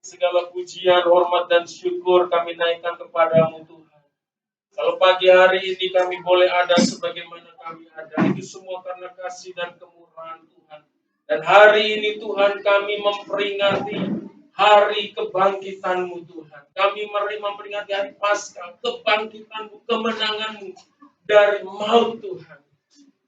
Segala pujian, hormat, dan syukur kami naikkan kepadamu Tuhan. Kalau pagi hari ini kami boleh ada sebagaimana kami ada, itu semua karena kasih dan kemurahan Tuhan. Dan hari ini Tuhan kami memperingati hari kebangkitan-Mu Tuhan. Kami memperingati hari Paskah, kebangkitan-Mu, kemenangan-Mu dari maut Tuhan.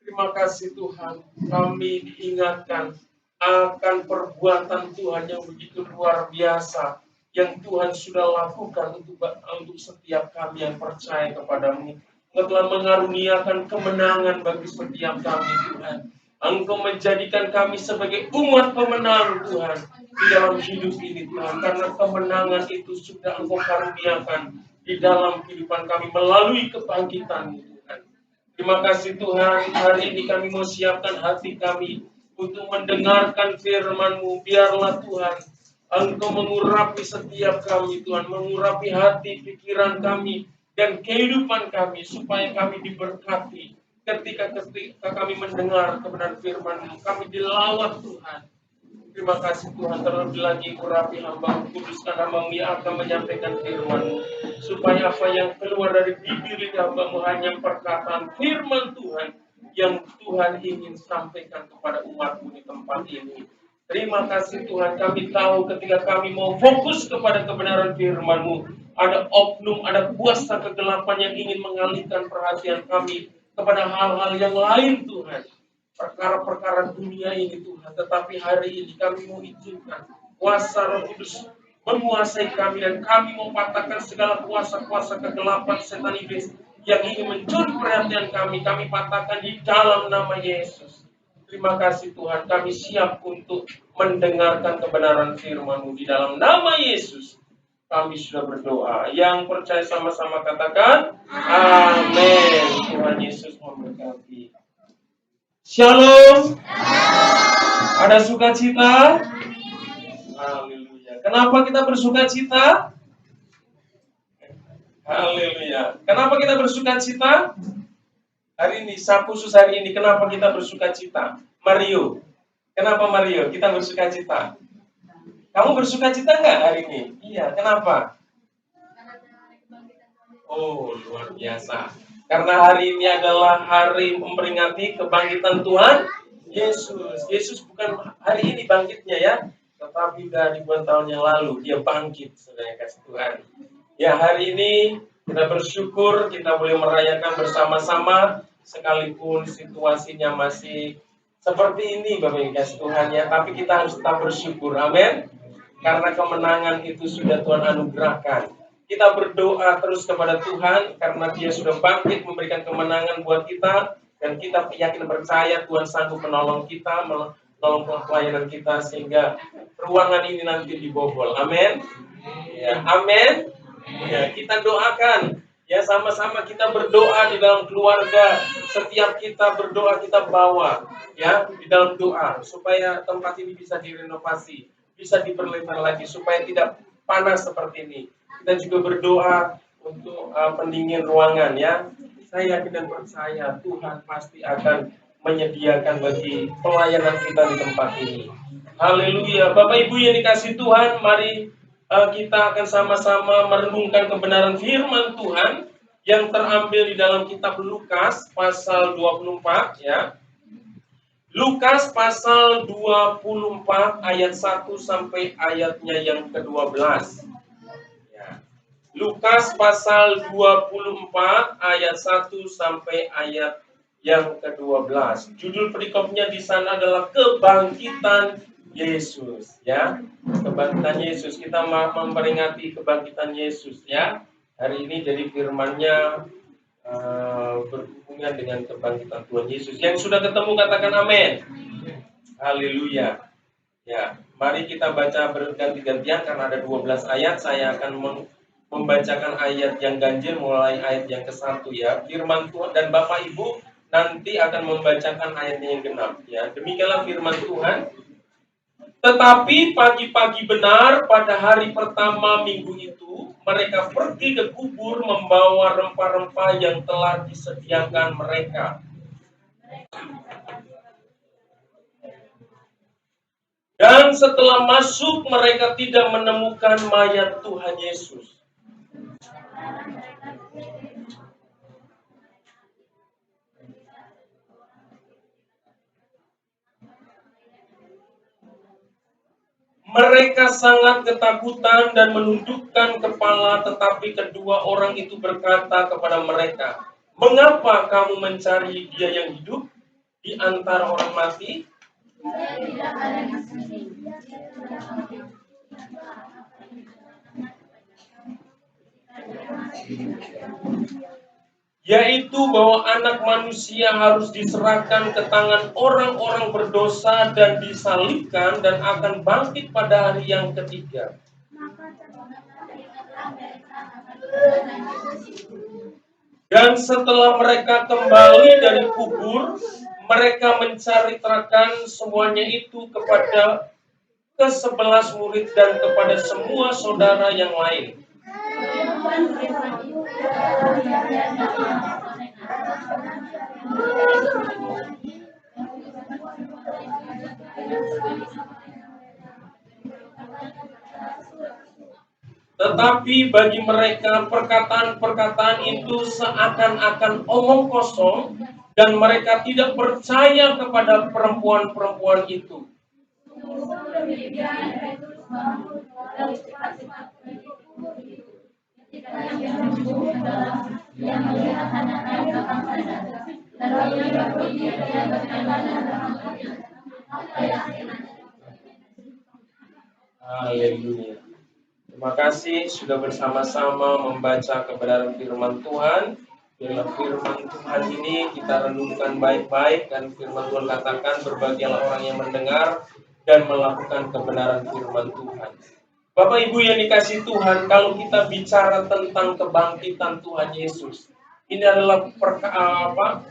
Terima kasih Tuhan, kami diingatkan akan perbuatan Tuhan yang begitu luar biasa yang Tuhan sudah lakukan untuk setiap kami yang percaya kepadamu. Engkau telah mengaruniakan kemenangan bagi setiap kami Tuhan. Engkau menjadikan kami sebagai umat pemenang Tuhan di dalam hidup ini Tuhan. Karena kemenangan itu sudah Engkau karuniakan di dalam kehidupan kami melalui kebangkitan Tuhan. Terima kasih Tuhan, hari ini kami mau siapkan hati kami untuk mendengarkan firman-Mu. Biarlah Tuhan, Engkau mengurapi setiap kami Tuhan, mengurapi hati, pikiran kami, dan kehidupan kami, supaya kami diberkati. Ketika kami mendengar kebenaran firman-Mu, kami dilawat Tuhan. Terima kasih Tuhan, terlebih lagi urapi hamba, kuduskan hamba yang akan menyampaikan firman-Mu, supaya apa yang keluar dari bibir hamba-Mu hanya perkataan firman Tuhan, yang Tuhan ingin sampaikan kepada umat-Mu di tempat ini. Terima kasih Tuhan, kami tahu ketika kami mau fokus kepada kebenaran firman-Mu, ada oknum, ada kuasa kegelapan yang ingin mengalihkan perhatian kami kepada hal-hal yang lain Tuhan. Perkara-perkara dunia ini Tuhan, tetapi hari ini kami mau izinkan kuasa Roh Kudus menguasai kami, dan kami mau patahkan segala kuasa-kuasa kegelapan setan iblis yang ingin mencuri perhatian kami. Kami patahkan di dalam nama Yesus. Terima kasih Tuhan, kami siap untuk mendengarkan kebenaran firman-Mu di dalam nama Yesus. Kami sudah berdoa. Yang percaya sama-sama katakan amin. Tuhan Yesus memberkati. Shalom. Ada sukacita? Haleluya. Kenapa kita bersukacita? Haleluya. Kenapa kita bersukacita? Hari ini, khusus hari ini, kenapa kita bersukacita? Mario. Kenapa Mario? Kita bersukacita. Kamu bersukacita nggak hari ini? Iya, kenapa? Oh, luar biasa. Karena hari ini adalah hari memperingati kebangkitan Tuhan Yesus. Yesus bukan hari ini bangkitnya ya, tetapi dari ribuan tahun yang lalu dia bangkit, saudara kasih Tuhan. Ya, hari ini kita bersyukur kita boleh merayakan bersama-sama sekalipun situasinya masih seperti ini Bapak Ibu kasih Tuhan ya, tapi kita harus tetap bersyukur. Amin. Karena kemenangan itu sudah Tuhan anugerahkan. Kita berdoa terus kepada Tuhan karena Dia sudah bangkit memberikan kemenangan buat kita, dan kita yakin percaya Tuhan sanggup menolong kita, menolong pelayanan kita sehingga ruangan ini nanti dibobol. Amin. Ya, amin. Ya, kita doakan ya, sama-sama kita berdoa di dalam keluarga. Setiap kita berdoa kita bawa ya di dalam doa supaya tempat ini bisa direnovasi, bisa diperlebar lagi supaya tidak panas seperti ini. Kita juga berdoa untuk pendingin ruangan ya. Saya yakin dan percaya Tuhan pasti akan menyediakan bagi pelayanan kita di tempat ini. Haleluya. Bapak Ibu yang dikasih Tuhan, mari kita akan sama-sama merenungkan kebenaran firman Tuhan yang terambil di dalam kitab Lukas pasal 24 ya. Lukas pasal 24 ayat 1 sampai ayatnya yang ke-12. Ya. Lukas pasal 24 ayat 1 sampai ayat yang ke-12. Judul perikopnya di sana adalah kebangkitan Yesus ya. Kebangkitan Yesus, kita memperingati kebangkitan Yesus ya. Hari ini jadi firman-Nya berhubungan berhubungan dengan kebangkitan Tuhan Yesus. Yang sudah ketemu katakan amin. Haleluya. Ya, mari kita baca berganti-gantian karena ada 12 ayat. Saya akan membacakan ayat yang ganjil mulai ayat yang ke-1 ya. Firman Tuhan dan Bapak Ibu nanti akan membacakan ayatnya yang genap ya. Demikianlah firman Tuhan. Tetapi pagi-pagi benar pada hari pertama minggu itu, mereka pergi ke kubur membawa rempah-rempah yang telah disediakan mereka. Dan setelah masuk, mereka tidak menemukan mayat Tuhan Yesus. Mereka sangat ketakutan dan menundukkan kepala, tetapi kedua orang itu berkata kepada mereka, "Mengapa kamu mencari Dia yang hidup di antara orang mati? Yaitu bahwa anak manusia harus diserahkan ke tangan orang-orang berdosa dan disalibkan dan akan bangkit pada hari yang ketiga." Dan setelah mereka kembali dari kubur, mereka menceritakan semuanya itu kepada ke-11 murid dan kepada semua saudara yang lain. Tetapi bagi mereka perkataan-perkataan itu seakan-akan omong kosong dan mereka tidak percaya kepada perempuan-perempuan itu. Haleluya. Terima kasih sudah bersama-sama membaca kebenaran firman Tuhan. Dalam firman Tuhan ini kita renungkan baik-baik dan firman Tuhan katakan berbahagialah orang yang mendengar dan melakukan kebenaran firman Tuhan. Bapak Ibu yang dikasihi Tuhan, kalau kita bicara tentang kebangkitan Tuhan Yesus, ini adalah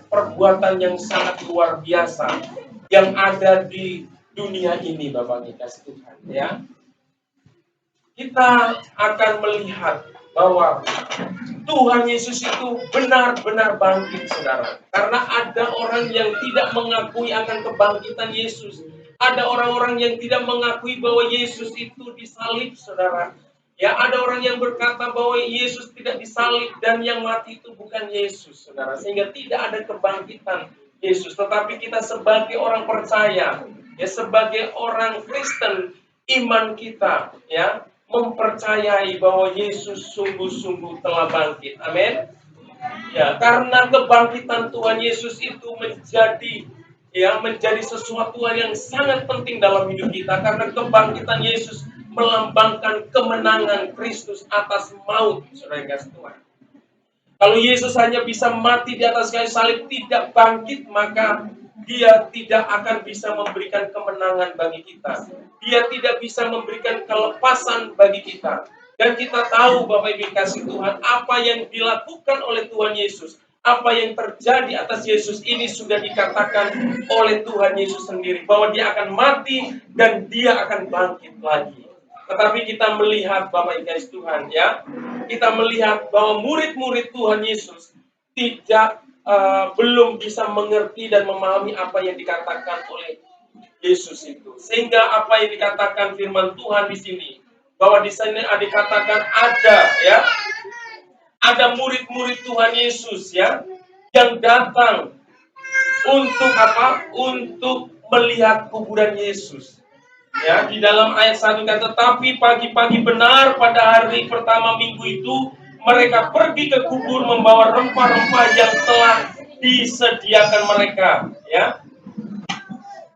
perbuatan yang sangat luar biasa yang ada di dunia ini, Bapak dikasihi Tuhan, ya. Kita akan melihat bahwa Tuhan Yesus itu benar-benar bangkit, saudara. Karena ada orang yang tidak mengakui akan kebangkitan Yesus. Ada orang-orang yang tidak mengakui bahwa Yesus itu disalib, saudara. Ya, ada orang yang berkata bahwa Yesus tidak disalib dan yang mati itu bukan Yesus, saudara. Sehingga tidak ada kebangkitan Yesus. Tetapi kita sebagai orang percaya, ya sebagai orang Kristen, iman kita, ya mempercayai bahwa Yesus sungguh-sungguh telah bangkit. Amin. Ya, karena kebangkitan Tuhan Yesus itu menjadi sesuatu yang sangat penting dalam hidup kita, karena kebangkitan Yesus melambangkan kemenangan Kristus atas maut, saudara Tuhan. Kalau Yesus hanya bisa mati di atas kayu salib, tidak bangkit, maka Dia tidak akan bisa memberikan kemenangan bagi kita. Dia tidak bisa memberikan kelepasan bagi kita. Dan kita tahu, Bapak Ibu kasih Tuhan, apa yang dilakukan oleh Tuhan Yesus, apa yang terjadi atas Yesus ini sudah dikatakan oleh Tuhan Yesus sendiri, bahwa Dia akan mati dan Dia akan bangkit lagi. Tetapi kita melihat, Bapak Ibu kasih Tuhan, ya, kita melihat bahwa murid-murid Tuhan Yesus belum bisa mengerti dan memahami apa yang dikatakan oleh Yesus itu. Sehingga apa yang dikatakan firman Tuhan di sini, bahwa di sini dikatakan ada murid-murid Tuhan Yesus, ya, yang datang untuk apa? Untuk melihat kuburan Yesus. Ya, di dalam ayat 1 kata, "Tapi pagi-pagi benar pada hari pertama minggu itu, mereka pergi ke kubur membawa rempah-rempah yang telah disediakan mereka." Ya,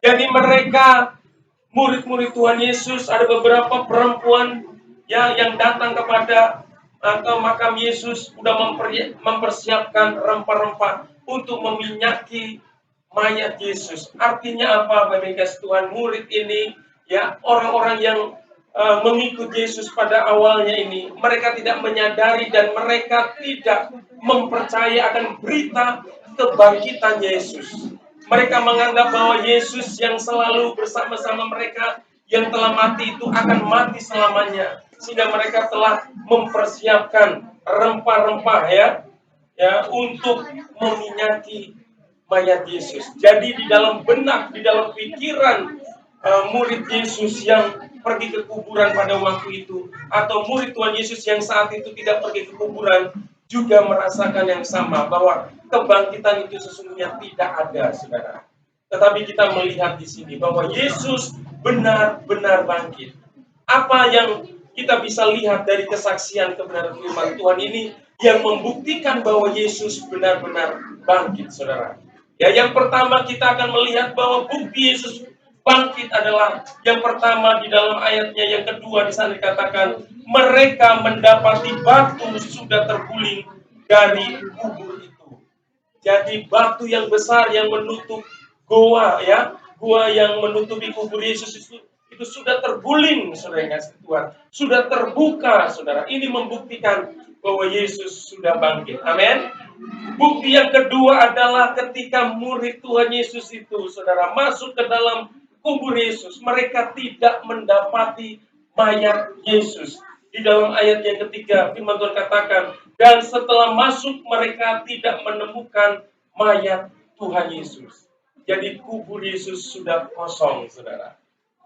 jadi mereka murid-murid Tuhan Yesus, ada beberapa perempuan ya yang datang ke makam Yesus, sudah mempersiapkan rempah-rempah untuk meminyaki mayat Yesus. Artinya apa, Bapak Ibu Tuhan? Murid ini, ya, orang-orang yang mengikut Yesus pada awalnya ini, mereka tidak menyadari dan mereka tidak mempercayai akan berita kebangkitan Yesus. Mereka menganggap bahwa Yesus yang selalu bersama-sama mereka yang telah mati itu akan mati selamanya, sehingga mereka telah mempersiapkan rempah-rempah ya untuk meminyaki mayat Yesus. Jadi di dalam benak, di dalam pikiran murid Yesus yang pergi ke kuburan pada waktu itu, atau murid Tuhan Yesus yang saat itu tidak pergi ke kuburan, juga merasakan yang sama, bahwa kebangkitan itu sesungguhnya tidak ada, saudara. Tetapi kita melihat di sini bahwa Yesus benar-benar bangkit. Apa yang kita bisa lihat dari kesaksian kebenaran firman Tuhan ini yang membuktikan bahwa Yesus benar-benar bangkit, saudara? Ya, yang pertama kita akan melihat bahwa bukti Yesus bangkit adalah yang pertama di dalam ayatnya yang kedua di sana dikatakan mereka mendapati batu sudah terguling dari kubur itu. Jadi batu yang besar yang menutup goa, ya, goa yang menutupi kubur Yesus itu sudah terguling, saudara yang kasih Tuhan, sudah terbuka, saudara. Ini membuktikan bahwa Yesus sudah bangkit. Amin. Bukti yang kedua adalah ketika murid Tuhan Yesus itu, saudara, masuk ke dalam kubur Yesus, mereka tidak mendapati mayat Yesus. Di dalam ayat yang ketiga, firman Tuhan katakan, dan setelah masuk mereka tidak menemukan mayat Tuhan Yesus. Jadi kubur Yesus sudah kosong, saudara.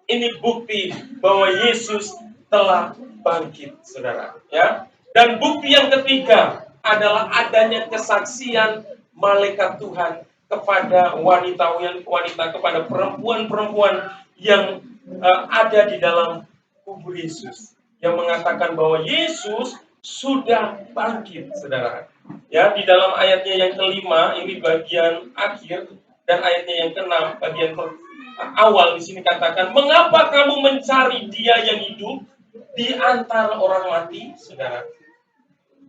Ini bukti bahwa Yesus telah bangkit, saudara. Ya. Dan bukti yang ketiga adalah adanya kesaksian malaikat Tuhan kepada wanita-wanita, kepada perempuan-perempuan yang ada di dalam kubur Yesus, yang mengatakan bahwa Yesus sudah bangkit, saudara. Ya, di dalam ayatnya yang kelima, ini bagian akhir, dan ayatnya yang keenam, bagian awal di sini katakan, mengapa kamu mencari Dia yang hidup di antara orang mati, saudara?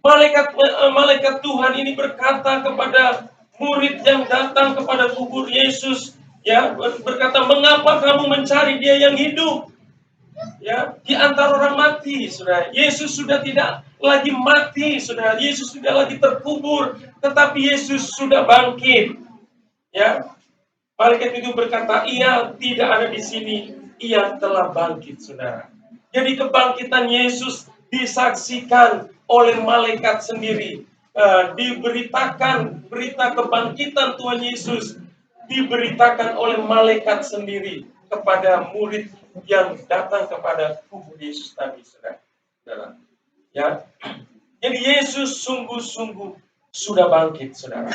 Malaikat Tuhan ini berkata kepada murid yang datang kepada kubur Yesus, ya, berkata, mengapa kamu mencari Dia yang hidup, ya, di antara orang mati, saudara? Yesus sudah tidak lagi mati, saudara. Yesus sudah lagi terkubur, tetapi Yesus sudah bangkit, ya. Malaikat itu berkata, ia tidak ada di sini, ia telah bangkit, saudara. Jadi kebangkitan Yesus disaksikan oleh malaikat sendiri. Diberitakan berita kebangkitan Tuhan Yesus diberitakan oleh malaikat sendiri kepada murid yang datang kepada kubur Yesus tadi, saudara. Ya, jadi Yesus sungguh-sungguh sudah bangkit, saudara.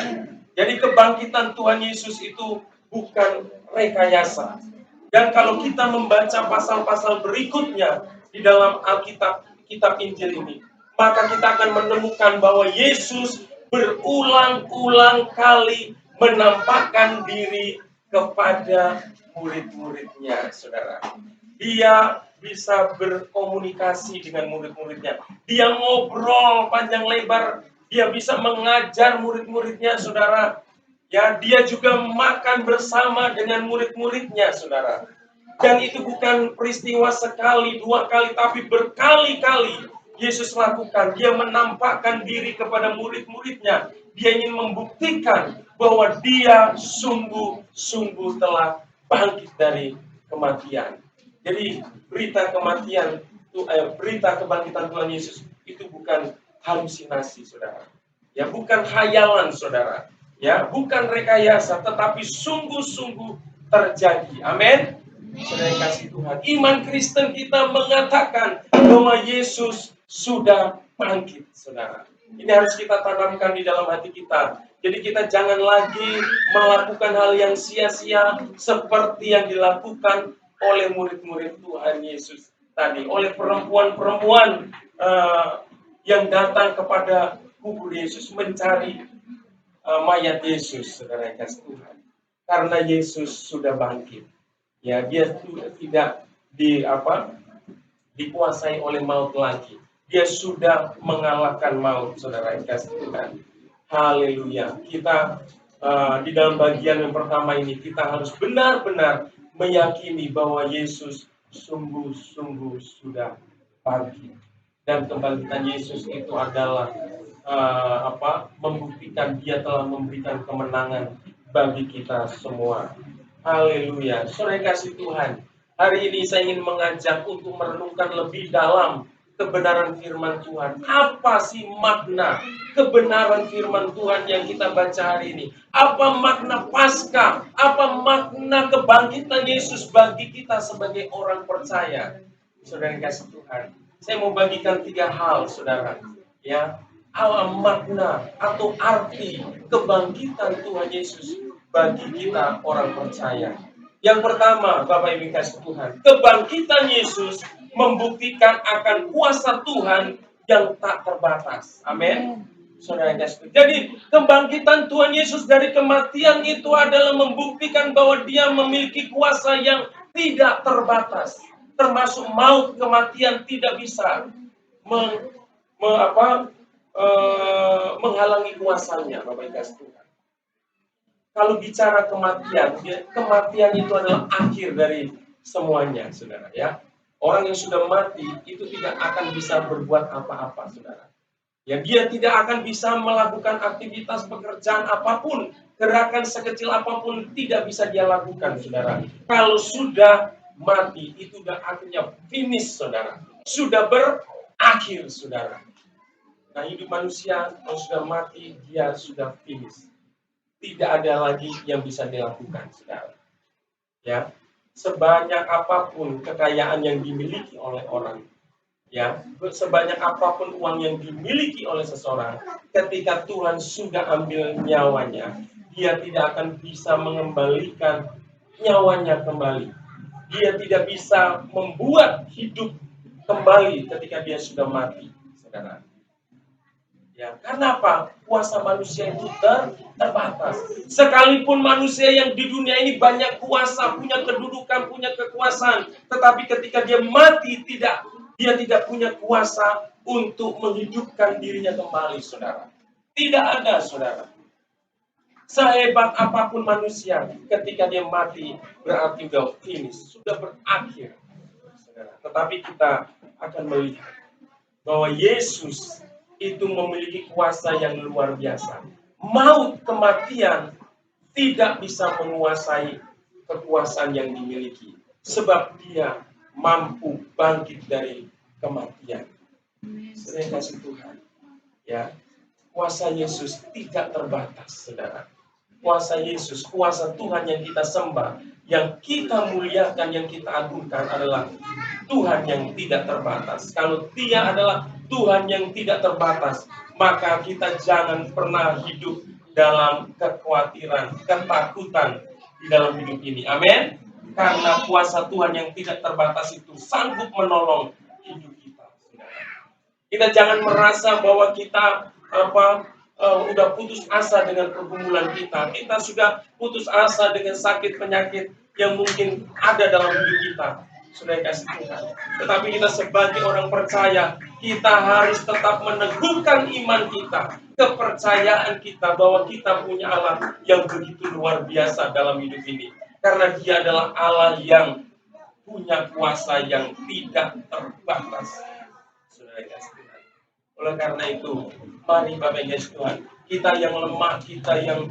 Jadi kebangkitan Tuhan Yesus itu bukan rekayasa. Dan kalau kita membaca pasal-pasal berikutnya di dalam Alkitab, kitab Injil ini, maka kita akan menemukan bahwa Yesus berulang-ulang kali menampakkan diri kepada murid-muridnya, saudara. Dia bisa berkomunikasi dengan murid-muridnya. Dia ngobrol panjang lebar. Dia bisa mengajar murid-muridnya, saudara. Ya, dia juga makan bersama dengan murid-muridnya, saudara. Dan itu bukan peristiwa sekali, dua kali, tapi berkali-kali Yesus lakukan. Dia menampakkan diri kepada murid-muridnya. Dia ingin membuktikan bahwa dia sungguh-sungguh telah bangkit dari kematian. Jadi berita kematian, berita kebangkitan Tuhan Yesus itu bukan halusinasi, saudara. Ya, bukan khayalan, saudara. Ya, bukan rekayasa, tetapi sungguh-sungguh terjadi. Amin. Saudara yang kasih Tuhan, iman Kristen kita mengatakan bahwa Yesus sudah bangkit, saudara. Ini harus kita tanamkan di dalam hati kita. Jadi kita jangan lagi melakukan hal yang sia-sia seperti yang dilakukan oleh murid-murid Tuhan Yesus tadi, oleh perempuan-perempuan yang datang kepada kubur Yesus mencari mayat Yesus, saudara yang kasih Tuhan. Karena Yesus sudah bangkit. Ya, dia sudah tidak dikuasai oleh maut lagi. Dia sudah mengalahkan maut, saudara yang kasih Tuhan. Haleluya. Kita Di dalam bagian yang pertama ini kita harus benar-benar meyakini bahwa Yesus sungguh-sungguh sudah bangkit, dan kebangkitan Yesus itu adalah membuktikan Dia telah memberikan kemenangan bagi kita semua. Haleluya. Saudara kasih Tuhan, hari ini saya ingin mengajak untuk merenungkan lebih dalam kebenaran firman Tuhan. Apa sih makna kebenaran firman Tuhan yang kita baca hari ini? Apa makna Paskah? Apa makna kebangkitan Yesus bagi kita sebagai orang percaya? Saudara yang kasih Tuhan, saya mau bagikan 3 hal, saudara. Ya, makna atau arti kebangkitan Tuhan Yesus bagi kita orang percaya. Yang pertama, Bapak Ibu kasih Tuhan, kebangkitan Yesus membuktikan akan kuasa Tuhan yang tak terbatas. Amin. Saudara yang kasih. Jadi kebangkitan Tuhan Yesus dari kematian itu adalah membuktikan bahwa Dia memiliki kuasa yang tidak terbatas. Termasuk maut, kematian tidak bisa menghalangi kuasanya, Bapak Ibu kasih Tuhan. Kalau bicara kematian itu adalah akhir dari semuanya, saudara. Ya, orang yang sudah mati itu tidak akan bisa berbuat apa-apa, saudara. Ya, dia tidak akan bisa melakukan aktivitas pekerjaan apapun, gerakan sekecil apapun tidak bisa dia lakukan, saudara. Kalau sudah mati itu sudah akhirnya finish, saudara. Sudah berakhir, saudara. Nah, hidup manusia kalau sudah mati dia sudah finish. Tidak ada lagi yang bisa dilakukan, saudara. Ya, sebanyak apapun kekayaan yang dimiliki oleh orang, ya, sebanyak apapun uang yang dimiliki oleh seseorang, ketika Tuhan sudah ambil nyawanya, dia tidak akan bisa mengembalikan nyawanya kembali. Dia tidak bisa membuat hidup kembali ketika dia sudah mati, saudara. Ya, karena apa? Kuasa manusia itu terbatas. Sekalipun manusia yang di dunia ini banyak kuasa, punya kedudukan, punya kekuasaan, tetapi ketika dia mati dia tidak punya kuasa untuk menghidupkan dirinya kembali, saudara. Tidak ada, saudara. Sehebat apapun manusia, ketika dia mati berarti sudah finish, sudah berakhir, saudara. Tetapi kita akan melihat bahwa Yesus itu memiliki kuasa yang luar biasa. Maut, kematian tidak bisa menguasai kekuasaan yang dimiliki, sebab dia mampu bangkit dari kematian. Sering kasih Tuhan, ya, kuasa Yesus tidak terbatas, saudara. Kuasa Yesus, kuasa Tuhan yang kita sembah, yang kita muliakan, yang kita agungkan adalah Tuhan yang tidak terbatas. Kalau Dia adalah Tuhan yang tidak terbatas, maka kita jangan pernah hidup dalam kekhawatiran, ketakutan di dalam hidup ini. Amin. Karena kuasa Tuhan yang tidak terbatas itu sanggup menolong hidup kita. Kita jangan merasa bahwa kita udah putus asa dengan pergumulan kita. Kita sudah putus asa dengan sakit penyakit yang mungkin ada dalam hidup kita. Sudah kasih Tuhan. Tetapi kita sebagai orang percaya, kita harus tetap meneguhkan iman kita, kepercayaan kita bahwa kita punya Allah yang begitu luar biasa dalam hidup ini. Karena Dia adalah Allah yang punya kuasa yang tidak terbatas. Sudah kasih Tuhan. Oleh karena itu, mari Bapak Ibu Tuhan, kita yang lemah, kita yang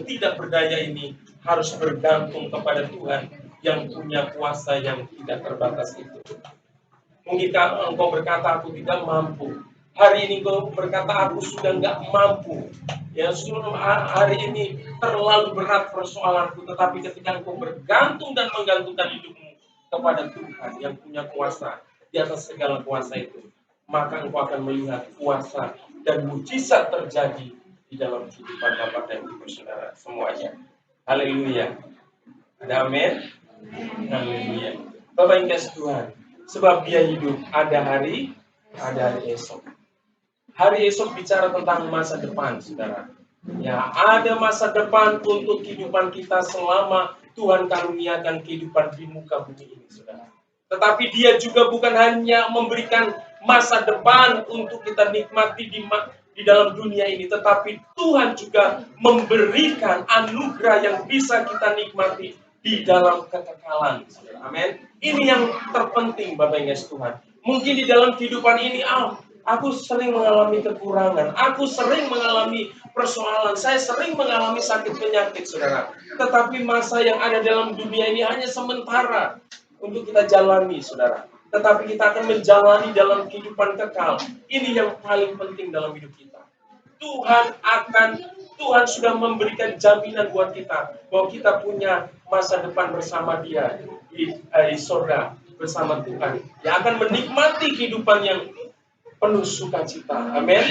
tidak berdaya ini harus bergantung kepada Tuhan yang punya kuasa yang tidak terbatas itu. Mungkin engkau berkata aku tidak mampu. Hari ini engkau berkata aku sudah nggak mampu. Ya, hari ini terlalu berat persoalanku. Tetapi ketika engkau bergantung dan menggantungkan hidupmu kepada Tuhan yang punya kuasa di atas segala kuasa itu, maka engkau akan melihat kuasa dan mujizat terjadi di dalam kehidupan Bapak dan Ibu saudara semuanya. Haleluya. Ada amin. Haleluya. Bapak yang kasih Tuhan, sebab Dia hidup, ada hari esok. Hari esok bicara tentang masa depan, saudara. Ya, ada masa depan untuk kehidupan kita selama Tuhan karuniakan kehidupan di muka bumi ini, saudara. Tetapi Dia juga bukan hanya memberikan masa depan untuk kita nikmati di dalam dunia ini, tetapi Tuhan juga memberikan anugerah yang bisa kita nikmati di dalam kekekalan. Amin. Ini yang terpenting, Bapak Ibu Tuhan. Mungkin di dalam kehidupan ini, aku sering mengalami kekurangan, aku sering mengalami persoalan, saya sering mengalami sakit penyakit, saudara. Tetapi masa yang ada dalam dunia ini hanya sementara untuk kita jalani, saudara. Tetapi kita akan menjalani dalam kehidupan kekal. Ini yang paling penting dalam hidup kita. Tuhan sudah memberikan jaminan buat kita bahwa kita punya masa depan bersama Dia di surga bersama Tuhan, yang akan menikmati kehidupan yang penuh sukacita. Amin.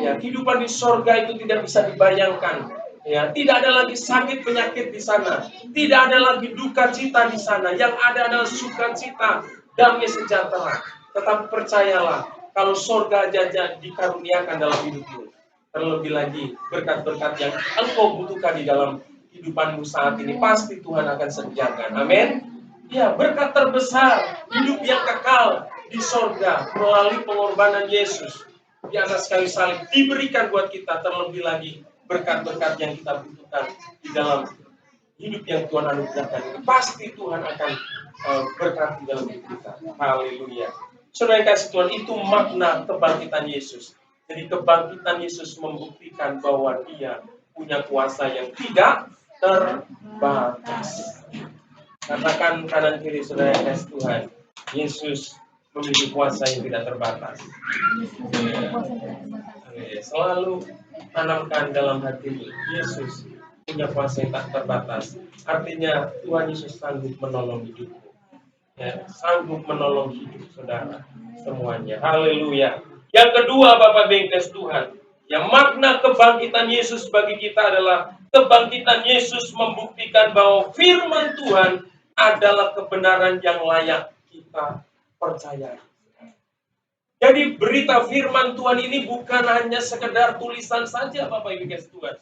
Ya, kehidupan di surga itu tidak bisa dibayangkan. Ya, tidak ada lagi sakit penyakit di sana, tidak ada lagi duka cita di sana. Yang ada adalah sukacita, damai sejahtera. Tetapi percayalah, kalau surga aja dikaruniakan dalam hidupmu, terlebih lagi berkat-berkat yang engkau butuhkan di dalam kehidupanmu saat ini, pasti Tuhan akan sediakan. Amin. Ya, berkat terbesar, hidup yang kekal di sorga melalui pengorbanan Yesus di atas kayu salib diberikan buat kita, terlebih lagi berkat-berkat yang kita butuhkan di dalam hidup yang Tuhan anugerahkan ini. Pasti Tuhan akan berkati dalam hidup kita. Haleluya. Saudara yang kasih Tuhan, itu makna kebangkitan Yesus. Jadi kebangkitan Yesus membuktikan bahwa Dia punya kuasa yang tidak terbatas. Katakan kanan kiri, saudara yang kasih Tuhan, Yesus memiliki kuasa yang tidak terbatas. Selalu tanamkan dalam hatimu, Yesus punya kuasa yang tak terbatas. Artinya Tuhan Yesus sanggup menolong hidupmu. Ya, sanggup menolong hidup saudara semuanya. Haleluya. Yang kedua, Bapak Bengkes Tuhan, yang makna kebangkitan Yesus bagi kita adalah kebangkitan Yesus membuktikan bahwa firman Tuhan adalah kebenaran yang layak kita percaya. Jadi berita firman Tuhan ini bukan hanya sekedar tulisan saja, Bapak Ibu Tuhan.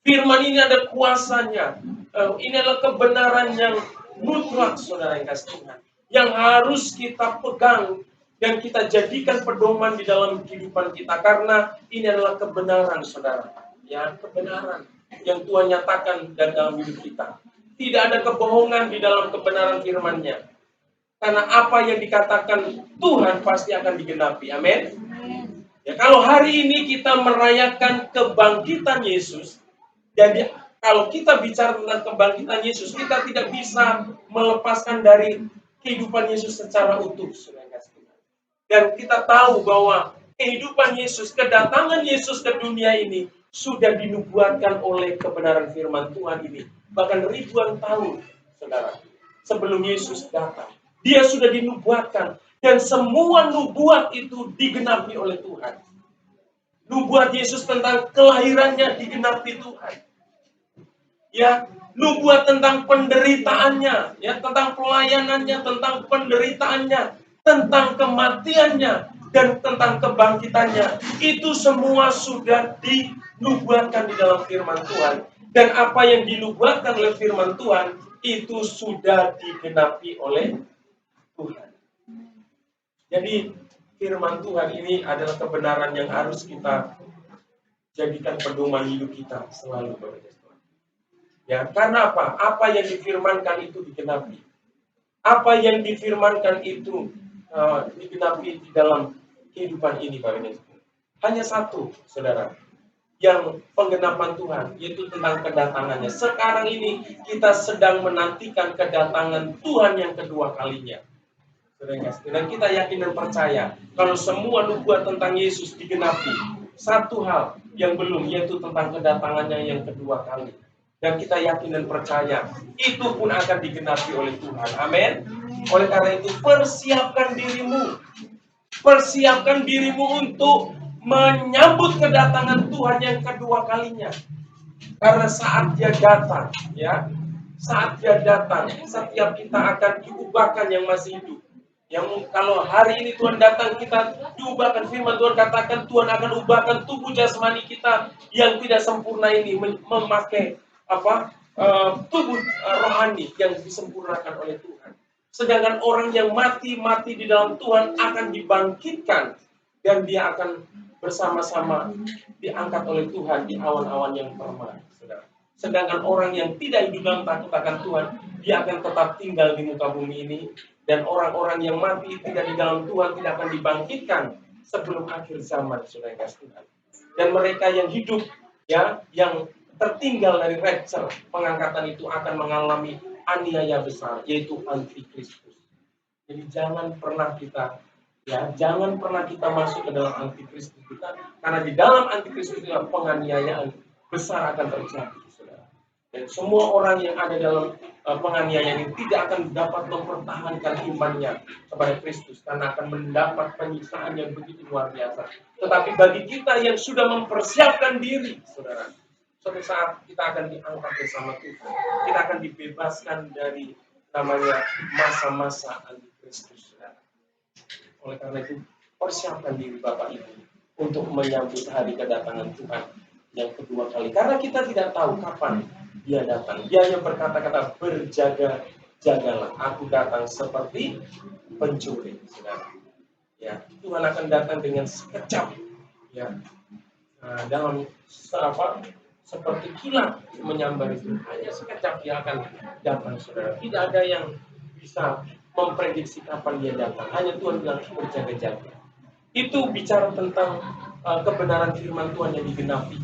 Firman ini ada kuasanya. Ini adalah kebenaran yang mutlak, saudara yang kasih Tuhan, yang harus kita pegang dan kita jadikan pedoman di dalam kehidupan kita, karena ini adalah kebenaran, saudara. Ya, kebenaran yang Tuhan nyatakan dalam hidup kita. Tidak ada kebohongan di dalam kebenaran firman-Nya. Karena apa yang dikatakan Tuhan pasti akan digenapi. Amin. Ya, kalau hari ini kita merayakan kebangkitan Yesus, jadi kalau kita bicara tentang kebangkitan Yesus, kita tidak bisa melepaskan dari kehidupan Yesus secara utuh. Dan kita tahu bahwa kehidupan Yesus, kedatangan Yesus ke dunia ini sudah dinubuatkan oleh kebenaran firman Tuhan ini. Bahkan ribuan tahun, saudara, sebelum Yesus datang. Dia sudah dinubuatkan. Dan semua nubuat itu digenapi oleh Tuhan. Nubuat Yesus tentang kelahirannya digenapi Tuhan. Ya, nubuat tentang penderitaannya, ya, tentang pelayanannya, tentang penderitaannya, tentang kematiannya, dan tentang kebangkitannya. Itu semua sudah dinubuatkan di dalam firman Tuhan. Dan apa yang dinubuatkan oleh firman Tuhan, itu sudah digenapi oleh Tuhan. Jadi firman Tuhan ini adalah kebenaran yang harus kita jadikan pedoman hidup kita selalu, Bapak. Ya, karena apa? Apa yang difirmankan itu digenapi. Apa yang difirmankan itu digenapi di dalam kehidupan ini, Bapak Ibu. Hanya satu, saudara, yang penggenapan Tuhan, yaitu tentang kedatangannya. Sekarang ini kita sedang menantikan kedatangan Tuhan yang kedua kalinya. Dan kita yakin dan percaya kalau semua nubuat tentang Yesus digenapi. Satu hal yang belum, yaitu tentang kedatangannya yang kedua kali. Dan kita yakin dan percaya itu pun akan digenapi oleh Tuhan. Amin. Oleh karena itu persiapkan dirimu. Persiapkan dirimu untuk menyambut kedatangan Tuhan yang kedua kalinya. Karena saat Dia datang, ya, saat Dia datang, setiap kita akan diubahkan yang masih hidup. Yang kalau hari ini Tuhan datang, kita diubahkan. Firman Tuhan katakan Tuhan akan ubahkan tubuh jasmani kita yang tidak sempurna ini memakai tubuh rohani yang disempurnakan oleh Tuhan. Sedangkan orang yang mati di dalam Tuhan akan dibangkitkan dan dia akan bersama-sama diangkat oleh Tuhan di awan-awan yang permai, saudara. Sedangkan orang yang tidak hidup dalam takut akan Tuhan, dia akan tetap tinggal di muka bumi ini. Dan orang-orang yang mati tidak di dalam Tuhan tidak akan dibangkitkan sebelum akhir zaman, saudara yang kasih Tuhan. Dan mereka yang hidup, ya, yang tertinggal dari rapture, pengangkatan itu akan mengalami aniaya besar, yaitu antikristus. Jadi jangan pernah kita masuk ke dalam antikristus kita, karena di dalam antikristus itu penganiayaan besar akan terjadi, saudara. Dan semua orang yang ada dalam penganiayaan ini tidak akan dapat mempertahankan imannya kepada Kristus, karena akan mendapat penyiksaan yang begitu luar biasa. Tetapi bagi kita yang sudah mempersiapkan diri, saudara, suatu saat kita akan diangkat bersama Tuhan. Kita akan dibebaskan dari namanya masa-masa antikristus. Oleh karena itu, persiapkan diri Bapak Ibu untuk menyambut hari kedatangan Tuhan yang kedua kali. Karena kita tidak tahu kapan dia datang. Dia hanya berkata-kata, berjaga-jagalah. Aku datang seperti pencuri, saudara. Ya, Tuhan akan datang dengan sekejap. Ya, dalam seperti kilat menyambar itu. Hanya sekejap dia akan datang, saudara. Tidak ada yang bisa memprediksi kapan dia datang. Hanya Tuhan bilang berjaga-jaga. Itu bicara tentang kebenaran firman Tuhan yang digenapi.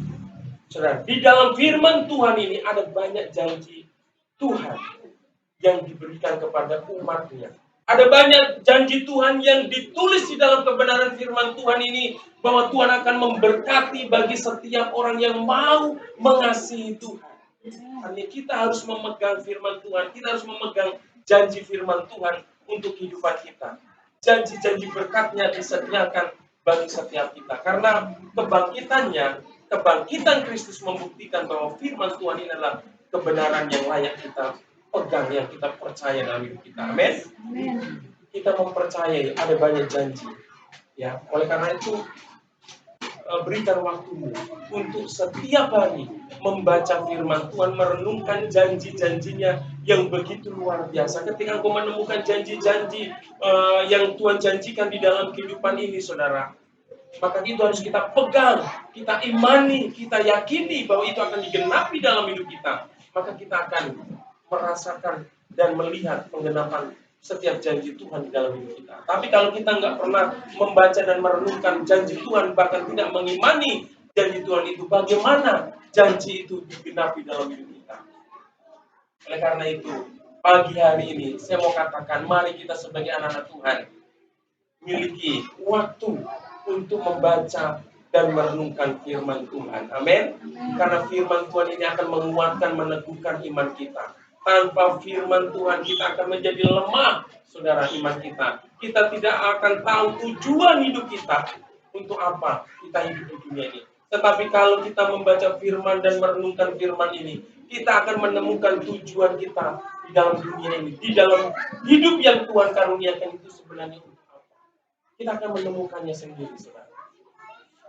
Saudara, di dalam firman Tuhan ini ada banyak janji Tuhan yang diberikan kepada umatnya. Ada banyak janji Tuhan yang ditulis di dalam kebenaran firman Tuhan ini, bahwa Tuhan akan memberkati bagi setiap orang yang mau mengasihi Tuhan. Artinya kita harus memegang firman Tuhan, kita harus memegang janji firman Tuhan untuk kehidupan kita. Janji-janji berkatnya disediakan bagi setiap kita. Karena kebangkitan Kristus membuktikan bahwa firman Tuhan ini adalah kebenaran yang layak kita pegang, yang kita percaya dalam hidup kita. Amin. Kita mempercayai ada banyak janji. Ya, oleh karena itu berikan waktumu untuk setiap hari membaca firman Tuhan, merenungkan janji-janjinya yang begitu luar biasa. Ketika engkau menemukan janji-janji yang Tuhan janjikan di dalam kehidupan ini, saudara, maka itu harus kita pegang, kita imani, kita yakini bahwa itu akan digenapi dalam hidup kita. Maka kita akan merasakan dan melihat penggenapan setiap janji Tuhan di dalam hidup kita. Tapi kalau kita nggak pernah membaca dan merenungkan janji Tuhan, bahkan tidak mengimani janji Tuhan itu, bagaimana janji itu digenapi dalam hidup kita? Oleh karena itu, pagi hari ini saya mau katakan, mari kita sebagai anak-anak Tuhan miliki waktu untuk membaca dan merenungkan firman Tuhan. Amin. Karena firman Tuhan ini akan menguatkan, meneguhkan iman kita. Tanpa firman Tuhan kita akan menjadi lemah, saudara, iman kita. Kita tidak akan tahu tujuan hidup kita. Untuk apa kita hidup di dunia ini. Tetapi kalau kita membaca firman dan merenungkan firman ini, kita akan menemukan tujuan kita di dalam dunia ini. Di dalam hidup yang Tuhan karuniakan itu sebenarnya untuk apa. Kita akan menemukannya sendiri, saudara.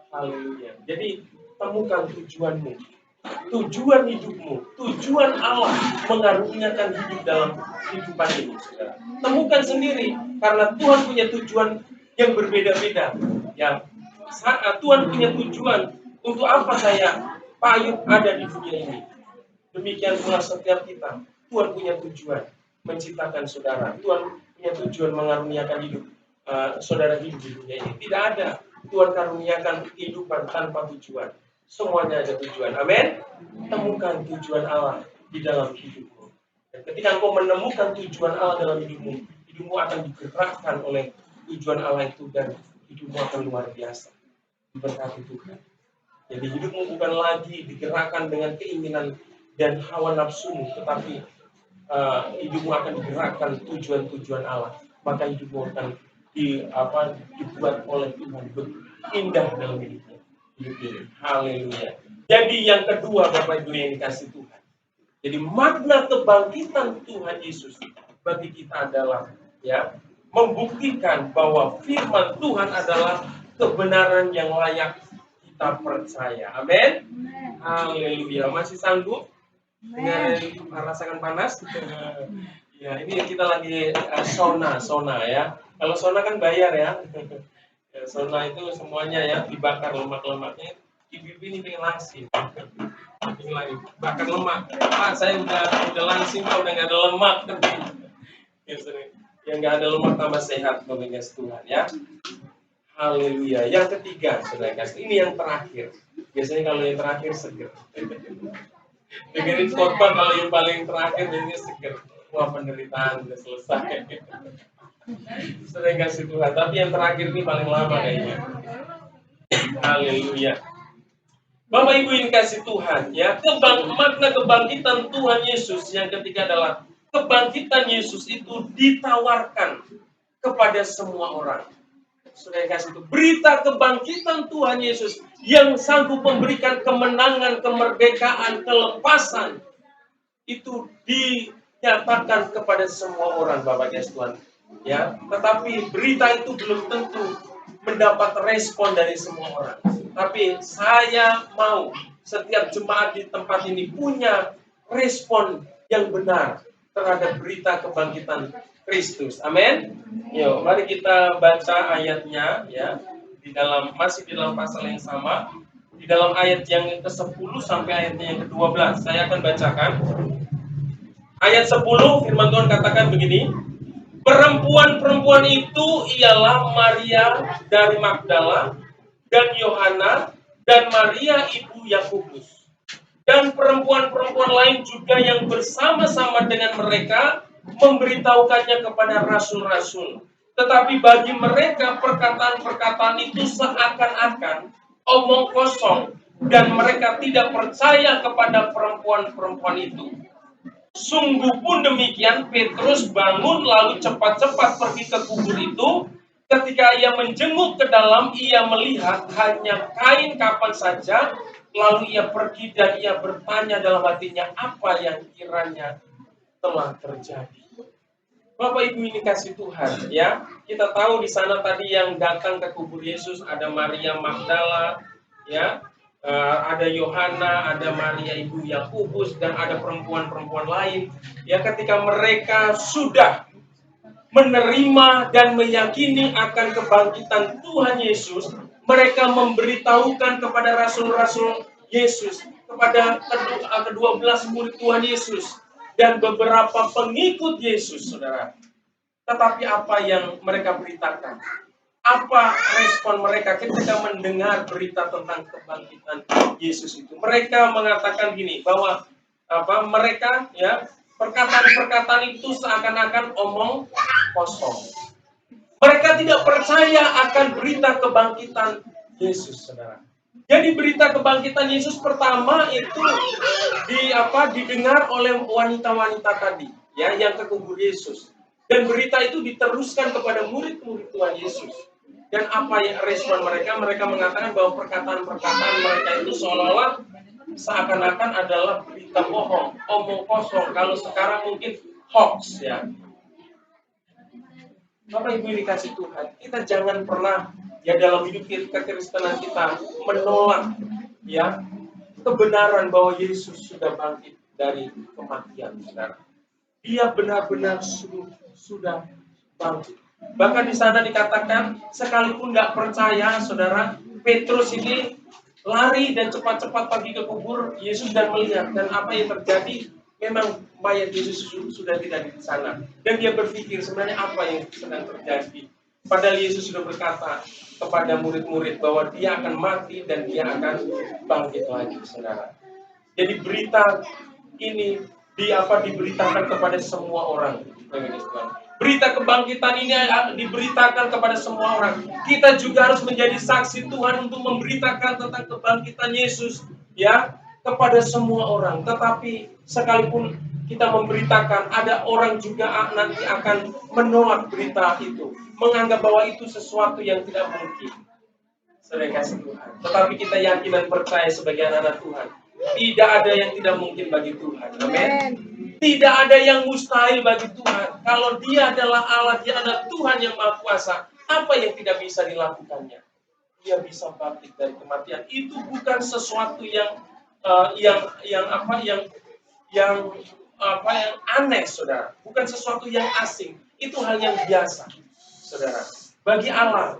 Haleluya. Jadi temukan tujuanmu. Tujuan hidupmu, tujuan Allah mengaruniakan hidup dalam kehidupan ini, saudara. Temukan sendiri, karena Tuhan punya tujuan yang berbeda-beda. Ya, Tuhan punya tujuan untuk apa saya, Pak Ayub, ada di dunia ini. Demikian pula setiap kita, Tuhan punya tujuan menciptakan saudara. Tuhan punya tujuan mengaruniakan hidup saudara hidup di dunia ini. Tidak ada Tuhan karuniakan kehidupan tanpa tujuan. Semuanya ada tujuan. Amin. Temukan tujuan Allah di dalam hidupmu. Dan ketika engkau menemukan tujuan Allah dalam hidupmu, hidupmu akan digerakkan oleh tujuan Allah itu, dan hidupmu akan luar biasa diberkati Tuhan. Jadi hidupmu bukan lagi digerakkan dengan keinginan dan hawa nafsumu, tetapi hidupmu akan digerakkan tujuan-tujuan Allah. Maka hidupmu akan dibuat oleh Tuhan indah dalam hidupmu. Haleluya. Jadi yang kedua, Bapak Ibu yang dikasih Tuhan. Jadi makna kebangkitan Tuhan Yesus bagi kita adalah, ya, membuktikan bahwa firman Tuhan adalah kebenaran yang layak kita percaya. Amin. Haleluya. Masih sanggup dengan merasakan panas? Ya, ini kita lagi sauna ya. Kalau sauna kan bayar ya. Setelah itu semuanya ya dibakar lemak-lemaknya. Ibu-ibu ini pengen langsing. Ini lagi bakar lemak. Pak, saya udah langsing, Pak, udah nggak ada lemak. Ya, sering. Yang nggak ada lemak tambah sehat, Bapak Tuhan ya. Haleluya. Yang ketiga, saudara kasih, ini yang terakhir. Biasanya kalau yang terakhir seger. Dengerin khotbah kalau yang paling terakhir biasanya seger. Wah, penderitaan udah selesai. Sering kasih Tuhan. Tapi yang terakhir ini paling lama kayaknya. Haleluya. Bapak Ibu yang kasih Tuhan ya, makna kebangkitan Tuhan Yesus yang ketiga adalah kebangkitan Yesus itu ditawarkan kepada semua orang. Sudah kasih itu berita kebangkitan Tuhan Yesus yang sanggup memberikan kemenangan, kemerdekaan, kelepasan itu dinyatakan kepada semua orang, Bapak Yesus Tuhan. Ya, tetapi berita itu belum tentu mendapat respon dari semua orang. Tapi saya mau setiap jemaat di tempat ini punya respon yang benar terhadap berita kebangkitan Kristus. Amin. Yuk, mari kita baca ayatnya ya. Masih di dalam pasal yang sama. Di dalam ayat yang ke-10 sampai ayatnya yang ke-12. Saya akan bacakan. Ayat 10 firman Tuhan katakan begini. Perempuan-perempuan itu ialah Maria dari Magdala dan Yohana dan Maria ibu Yakobus. Dan perempuan-perempuan lain juga yang bersama-sama dengan mereka memberitahukannya kepada rasul-rasul. Tetapi bagi mereka perkataan-perkataan itu seakan-akan omong kosong dan mereka tidak percaya kepada perempuan-perempuan itu. Sungguh pun demikian, Petrus bangun lalu cepat-cepat pergi ke kubur itu. Ketika ia menjenguk ke dalam, ia melihat hanya kain kapan saja. Lalu ia pergi dan ia bertanya dalam hatinya apa yang kiranya telah terjadi. Bapak Ibu ini kasih Tuhan ya. Kita tahu di sana tadi yang datang ke kubur Yesus ada Maria Magdala ya. Ada Yohana, ada Maria ibu Yakobus dan ada perempuan-perempuan lain. Ya, ketika mereka sudah menerima dan meyakini akan kebangkitan Tuhan Yesus, mereka memberitahukan kepada rasul-rasul Yesus, kepada ke-12 murid Tuhan Yesus dan beberapa pengikut Yesus, saudara. Tetapi apa yang mereka beritakan? Apa respon mereka ketika mendengar berita tentang kebangkitan Yesus itu? Mereka mengatakan gini, bahwa mereka ya perkataan-perkataan itu seakan-akan omong kosong. Mereka tidak percaya akan berita kebangkitan Yesus, saudara. Jadi berita kebangkitan Yesus pertama itu didengar oleh wanita-wanita tadi, ya, yang ke kubur Yesus. Dan berita itu diteruskan kepada murid-murid Tuhan Yesus. Dan apa yang respon mereka? Mereka mengatakan bahwa perkataan-perkataan mereka itu seolah-olah seakan-akan adalah berita bohong, omong kosong. Kalau sekarang mungkin hoax ya. Bapak Ibu dikasih Tuhan, kita jangan pernah ya dalam hidup kekristenan kita menolak ya kebenaran bahwa Yesus sudah bangkit dari kematian, saudara. Dia benar-benar sudah bangkit. Bahkan di sana dikatakan, sekalipun tidak percaya, saudara, Petrus ini lari dan cepat-cepat pergi ke kubur Yesus dan melihat. Dan apa yang terjadi, memang mayat Yesus sudah tidak di sana. Dan dia berpikir sebenarnya apa yang sedang terjadi. Padahal Yesus sudah berkata kepada murid-murid bahwa dia akan mati dan dia akan bangkit lagi, saudara. Jadi berita ini diberitakan kepada semua orang. Berita kebangkitan ini diberitakan kepada semua orang. Kita juga harus menjadi saksi Tuhan untuk memberitakan tentang kebangkitan Yesus ya kepada semua orang. Tetapi sekalipun kita memberitakan, ada orang juga nanti akan menolak berita itu, menganggap bahwa itu sesuatu yang tidak mungkin. Saudara kasih Tuhan. Tetapi kita yakin dan percaya sebagai anak-anak Tuhan, tidak ada yang tidak mungkin bagi Tuhan. Amin. Tidak ada yang mustahil bagi Tuhan. Kalau Dia adalah Allah, Dia adalah Tuhan yang Maha Kuasa. Apa yang tidak bisa dilakukannya? Dia bisa bangkit dari kematian. Itu bukan sesuatu yang aneh, saudara. Bukan sesuatu yang asing. Itu hal yang biasa, saudara. Bagi Allah,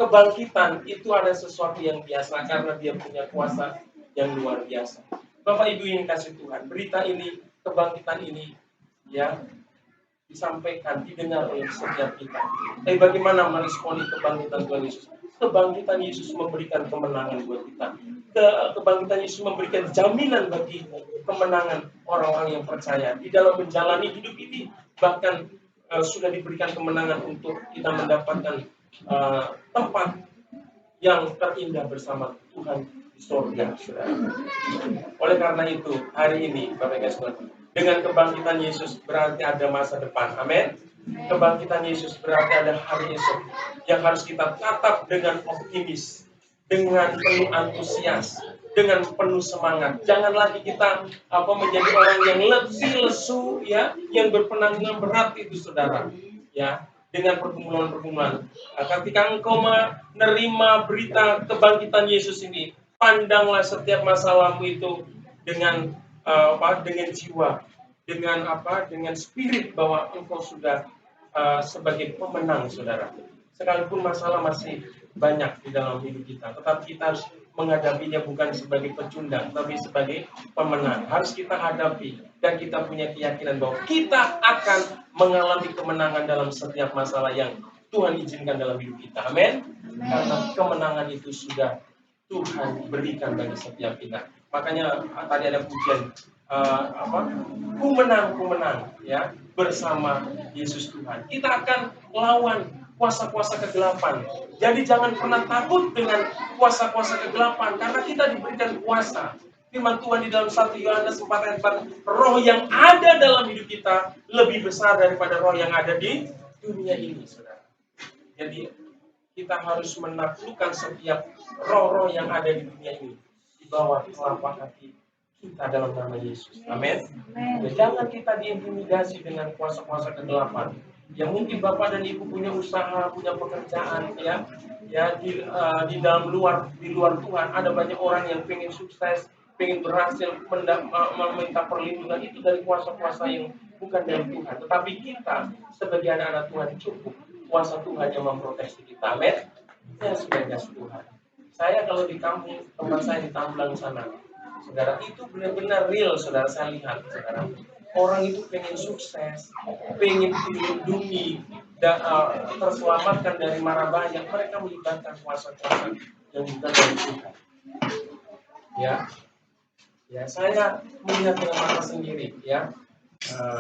kebangkitan itu ada sesuatu yang biasa karena dia punya kuasa yang luar biasa. Bapak Ibu yang kasih Tuhan, berita ini, kebangkitan ini, ya, disampaikan, didengar oleh setiap kita. Tapi bagaimana meresponi kebangkitan Tuhan Yesus? Kebangkitan Yesus memberikan kemenangan buat kita. Kebangkitan Yesus memberikan jaminan bagi kemenangan orang-orang yang percaya. Di dalam menjalani hidup ini, bahkan sudah diberikan kemenangan untuk kita mendapatkan tempat yang terindah bersama Tuhan di surga, saudara. Oleh karena itu, hari ini, Bapak Ibu Saudara, dengan kebangkitan Yesus berarti ada masa depan. Amin. Kebangkitan Yesus berarti ada hari esok yang harus kita tatap dengan optimis, dengan penuh antusias, dengan penuh semangat. Jangan lagi kita menjadi orang yang letih, lesu, ya, yang berpenanggungan berat itu, saudara. Ya, dengan pergumulan-pergumulan. Ketika engkau menerima berita kebangkitan Yesus ini, pandanglah setiap masalahmu itu dengan dengan jiwa, dengan spirit bahwa engkau sudah sebagai pemenang, saudara. Sekalipun masalah masih banyak di dalam hidup kita, tetapi kita harus menghadapinya bukan sebagai pecundang, tapi sebagai pemenang. Harus kita hadapi dan kita punya keyakinan bahwa kita akan mengalami kemenangan dalam setiap masalah yang Tuhan izinkan dalam hidup kita. Amin. Karena kemenangan itu sudah Tuhan berikan bagi setiap kita. Makanya tadi ada pujian ku menang, ya, bersama Yesus Tuhan. Kita akan lawan kuasa-kuasa kegelapan. Jadi jangan pernah takut dengan kuasa-kuasa kegelapan, karena kita diberikan kuasa. Firman Tuhan di dalam 1 Yohanes 4 ayat 4, roh yang ada dalam hidup kita lebih besar daripada roh yang ada di dunia ini, saudara. Jadi kita harus menaklukkan setiap roh-roh yang ada di dunia ini di bawah telapak kaki kita dalam nama Yesus. Amin. Ya, jangan kita diintimidasi dengan kuasa-kuasa kegelapan. Yang mungkin Bapak dan Ibu punya usaha, punya pekerjaan, ya di luar Tuhan ada banyak orang yang pengen sukses, pengen berhasil, meminta perlindungan itu dari kuasa-kuasa yang bukan dari Tuhan. Tetapi kita sebagai anak-anak Tuhan cukup kuasa Tuhan yang memproteksi kita. Amin. Ya, sudah kasih Tuhan. Saya kalau di kampung, tempat saya di Tamblang sana, saudara, itu benar-benar real, saudara. Saya lihat, saudara, orang itu pengen sukses, pengen dilindungi, dan terselamatkan dari mara bahaya. Mereka melibatkan kuasa-kuasa yang bukan dari Tuhan. Ya, saya melihat dengan mata sendiri, ya.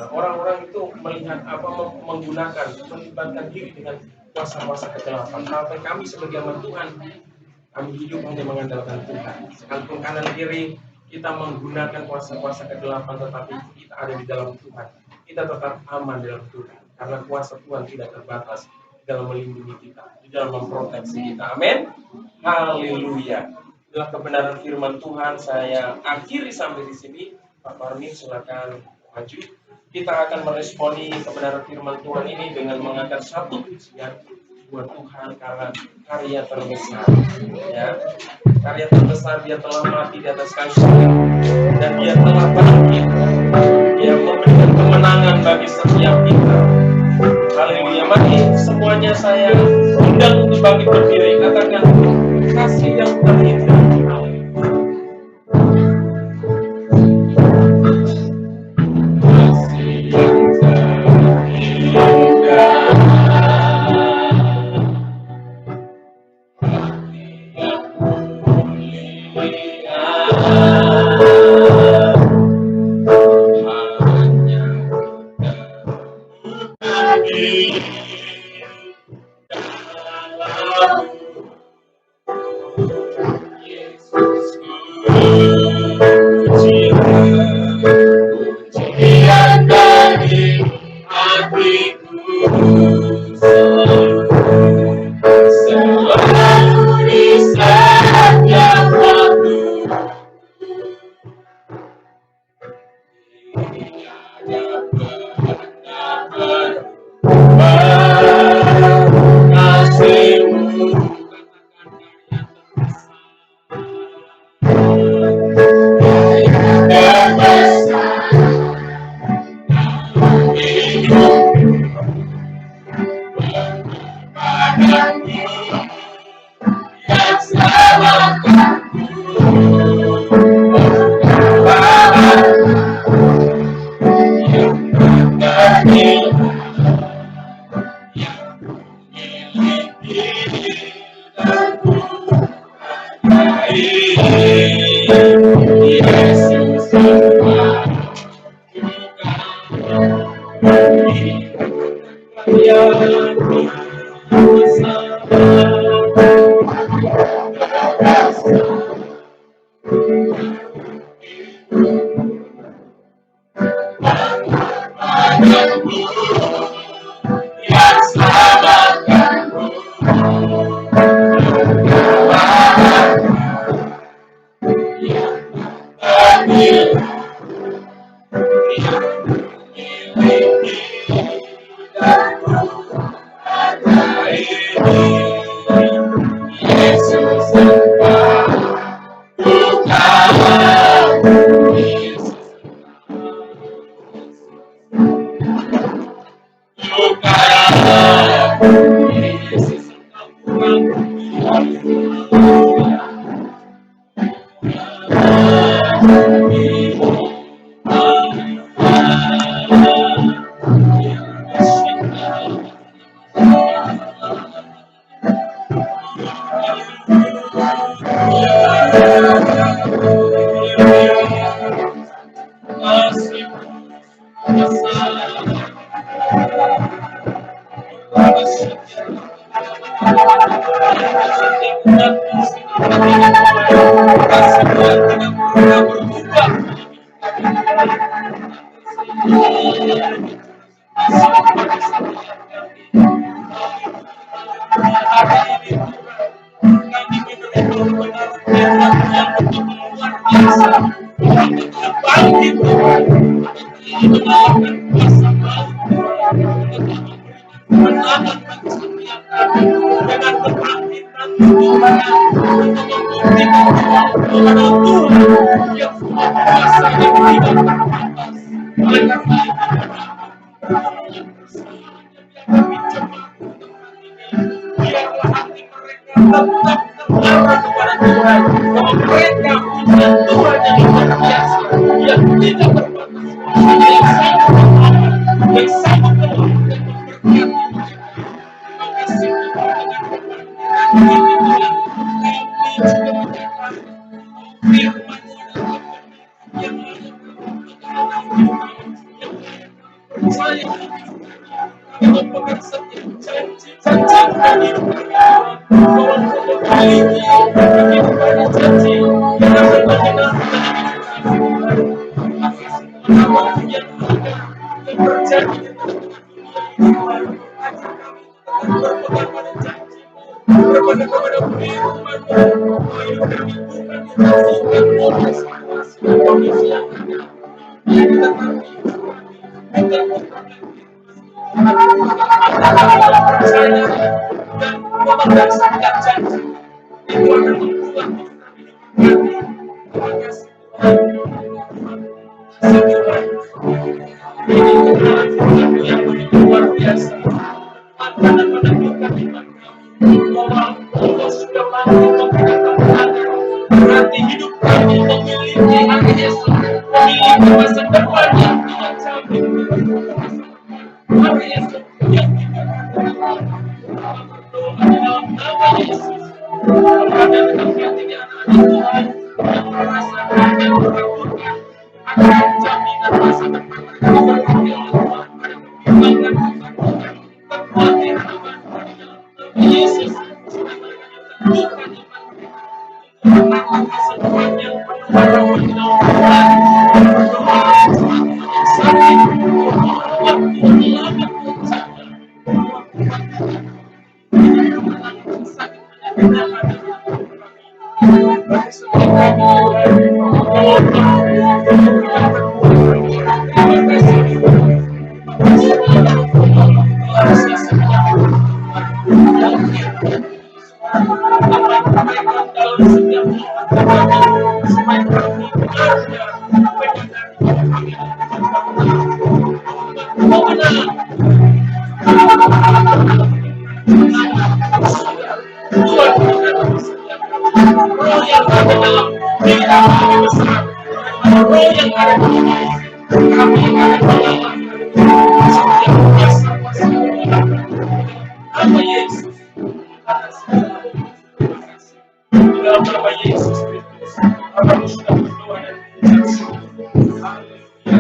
Orang-orang itu melihat melibatkan diri dengan kuasa-kuasa kegelapan. Sampai kami sebagai amat Tuhan, kami hidup hanya mengandalkan Tuhan. Sekalipun kanan kiri kita menggunakan kuasa-kuasa kegelapan, tetapi kita ada di dalam Tuhan. Kita tetap aman dalam Tuhan, karena kuasa Tuhan tidak terbatas dalam melindungi kita, di dalam memproteksi kita. Amin. Haleluya. Itulah kebenaran firman Tuhan. Saya akhiri sampai di sini. Pak Parmin, silakan maju. Kita akan meresponi kebenaran firman Tuhan ini dengan mengangkat satu pujian buat Tuhan karena karya terbesar, ya, karya terbesar. Dia telah mati di atas kayu salib dan dia telah bangkit. Dia memberikan kemenangan bagi setiap kita. Haleluya. Mari semuanya saya undang untuk bangkit berdiri. Katakan kasih yang terindah.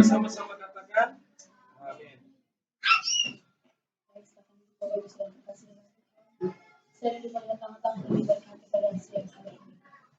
Sama-sama katakan, amin. dan kekasih dengan Tuhan. Saya rindu pada tangan-tangan lebih baik